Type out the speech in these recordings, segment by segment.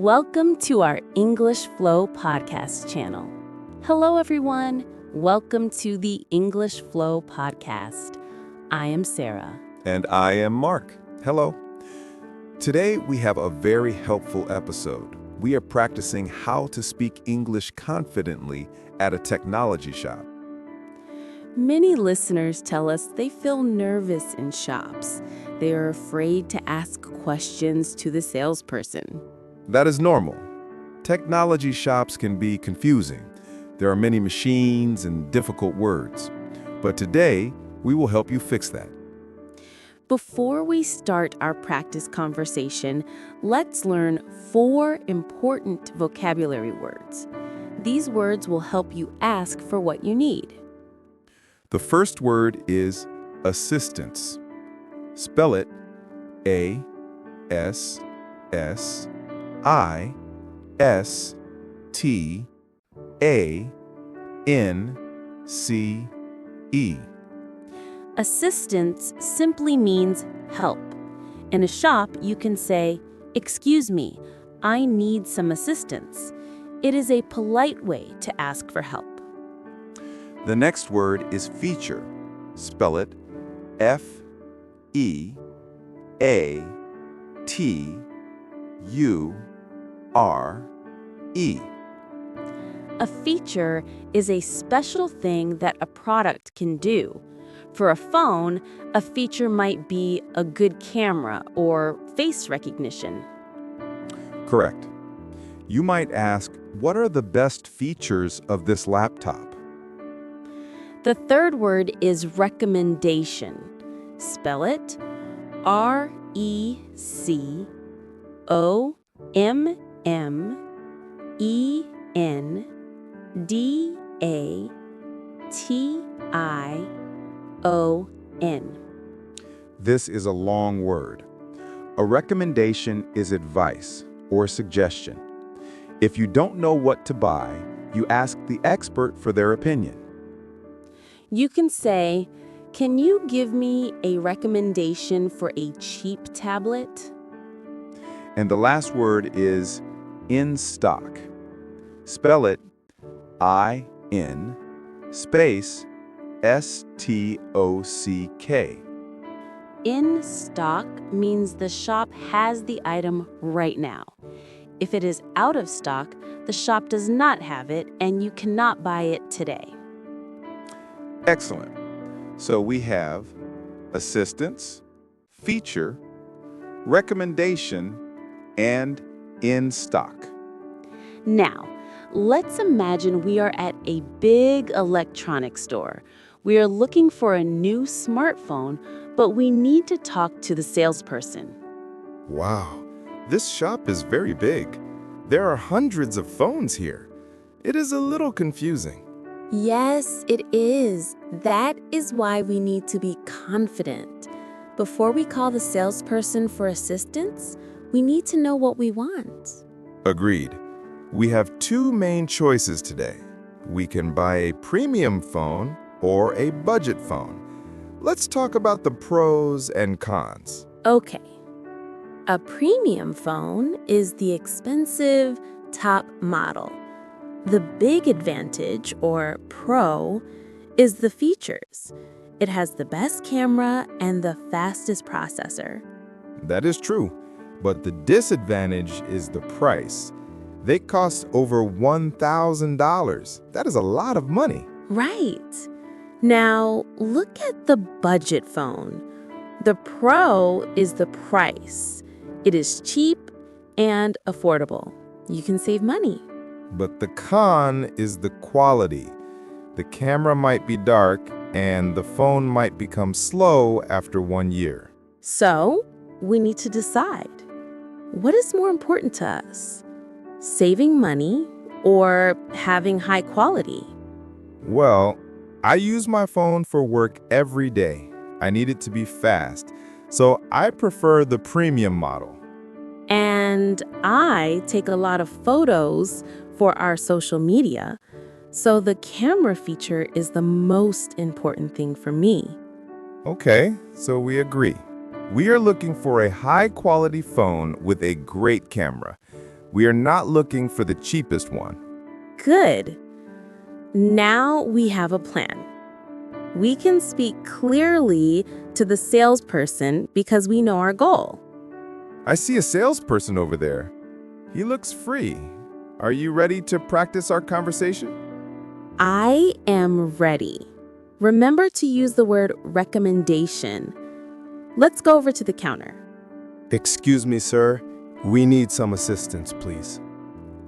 Welcome to our English Flow podcast channel. Hello, everyone. Welcome to the English Flow podcast. I am Sarah. And I am Mark. Hello. Today we have a very helpful episode. We are practicing how to speak English confidently at a technology shop. Many listeners tell us they feel nervous in shops. They are afraid to ask questions to the salesperson. That is normal. Technology shops can be confusing. There are many machines and difficult words. But today, we will help you fix that. Before we start our practice conversation, let's learn 4 important vocabulary words. These words will help you ask for what you need. The first word is assistance. Spell it A-S-S-I-S-T-A-N-C-E. Assistance simply means help. In a shop, you can say, "Excuse me, I need some assistance." It is a polite way to ask for help. The next word is feature. Spell it F-E-A-T-U-R-E. A feature is a special thing that a product can do. For a phone, a feature might be a good camera or face recognition. Correct. You might ask, what are the best features of this laptop? The third word is recommendation. Spell it R-E-C-O-M-M-E-N-D-A-T-I-O-N. This is a long word. A recommendation is advice or suggestion. If you don't know what to buy, you ask the expert for their opinion. You can say, "Can you give me a recommendation for a cheap tablet?" And the last word is in stock. Spell it I-N space S-T-O-C-K. In stock means the shop has the item right now. If it is out of stock, the shop does not have it and you cannot buy it today. Excellent. So we have assistance, feature, recommendation, and in stock. Now, let's imagine we are at a big electronics store. We are looking for a new smartphone, but we need to talk to the salesperson. Wow, this shop is very big. There are hundreds of phones here. It is a little confusing. Yes, it is. That is why we need to be confident. Before we call the salesperson for assistance, we need to know what we want. Agreed. We have 2 main choices today. We can buy a premium phone or a budget phone. Let's talk about the pros and cons. Okay. A premium phone is the expensive top model. The big advantage, or pro, is the features. It has the best camera and the fastest processor. That is true, but the disadvantage is the price. They cost over $1,000. That is a lot of money. Right. Now, look at the budget phone. The pro is the price. It is cheap and affordable. You can save money. But the con is the quality. The camera might be dark and the phone might become slow after 1 year. So, we need to decide. What is more important to us? Saving money or having high quality? Well, I use my phone for work every day. I need it to be fast, so I prefer the premium model. And I take a lot of photos for our social media, so the camera feature is the most important thing for me. Okay, so we agree. We are looking for a high-quality phone with a great camera. We are not looking for the cheapest one. Good. Now we have a plan. We can speak clearly to the salesperson because we know our goal. I see a salesperson over there. He looks free. Are you ready to practice our conversation? I am ready. Remember to use the word recommendation. Let's go over to the counter. Excuse me, sir. We need some assistance, please.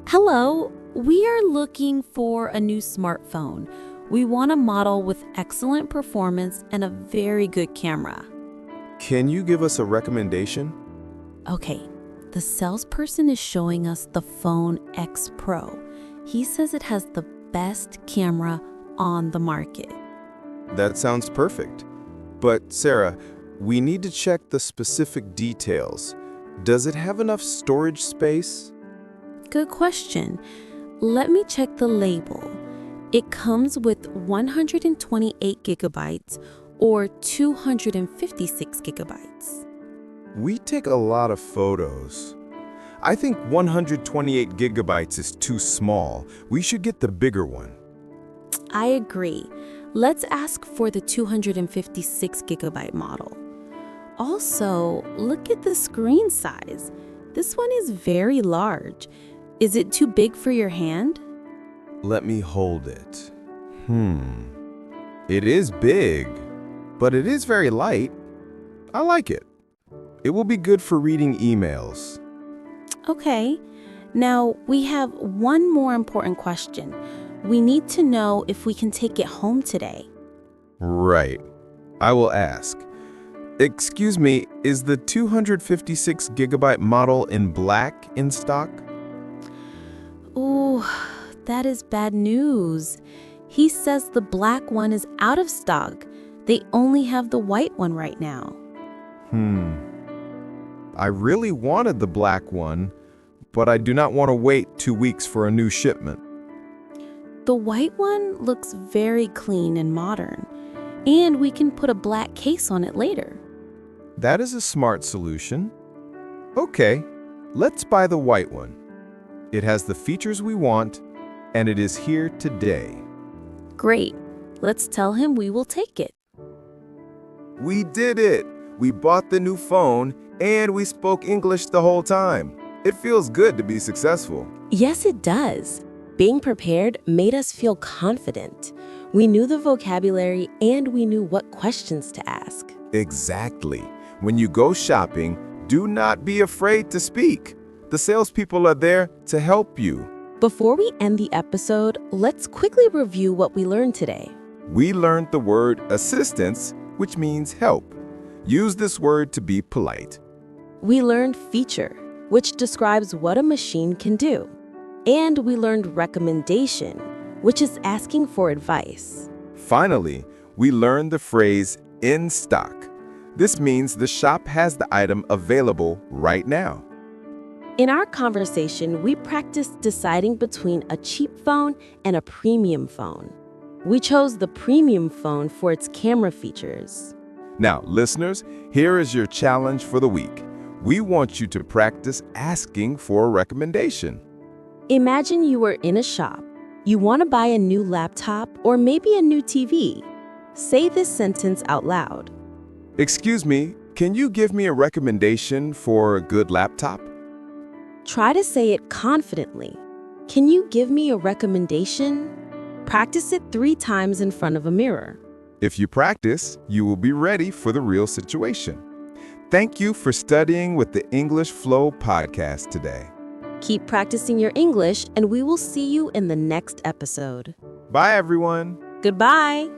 Hello, we are looking for a new smartphone. We want a model with excellent performance and a very good camera. Can you give us a recommendation? Okay, the salesperson is showing us the phone X Pro. He says it has the best camera on the market. That sounds perfect. But, Sarah, we need to check the specific details. Does it have enough storage space? Good question. Let me check the label. It comes with 128 gigabytes or 256 gigabytes. We take a lot of photos. I think 128 gigabytes is too small. We should get the bigger one. I agree. Let's ask for the 256 gigabyte model. Also, look at the screen size. This one is very large. Is it too big for your hand? Let me hold it. It is big, but it is very light. I like it. It will be good for reading emails. Okay. Now, we have one more important question. We need to know if we can take it home today. Right. I will ask. Excuse me, is the 256 gigabyte model in black in stock? Ooh, that is bad news. He says the black one is out of stock. They only have the white one right now. I really wanted the black one, but I do not want to wait 2 weeks for a new shipment. The white one looks very clean and modern, and we can put a black case on it later. That is a smart solution. Okay, let's buy the white one. It has the features we want, and it is here today. Great. Let's tell him we will take it. We did it! We bought the new phone, and we spoke English the whole time. It feels good to be successful. Yes, it does. Being prepared made us feel confident. We knew the vocabulary and we knew what questions to ask. Exactly. When you go shopping, do not be afraid to speak. The salespeople are there to help you. Before we end the episode, let's quickly review what we learned today. We learned the word assistance, which means help. Use this word to be polite. We learned feature, which describes what a machine can do. And we learned recommendation, which is asking for advice. Finally, we learned the phrase in stock. This means the shop has the item available right now. In our conversation, we practiced deciding between a cheap phone and a premium phone. We chose the premium phone for its camera features. Now, listeners, here is your challenge for the week. We want you to practice asking for a recommendation. Imagine you were in a shop. You want to buy a new laptop or maybe a new TV. Say this sentence out loud. Excuse me, can you give me a recommendation for a good laptop? Try to say it confidently. Can you give me a recommendation? Practice it 3 times in front of a mirror. If you practice, you will be ready for the real situation. Thank you for studying with the English Flow podcast today. Keep practicing your English, and we will see you in the next episode. Bye, everyone. Goodbye.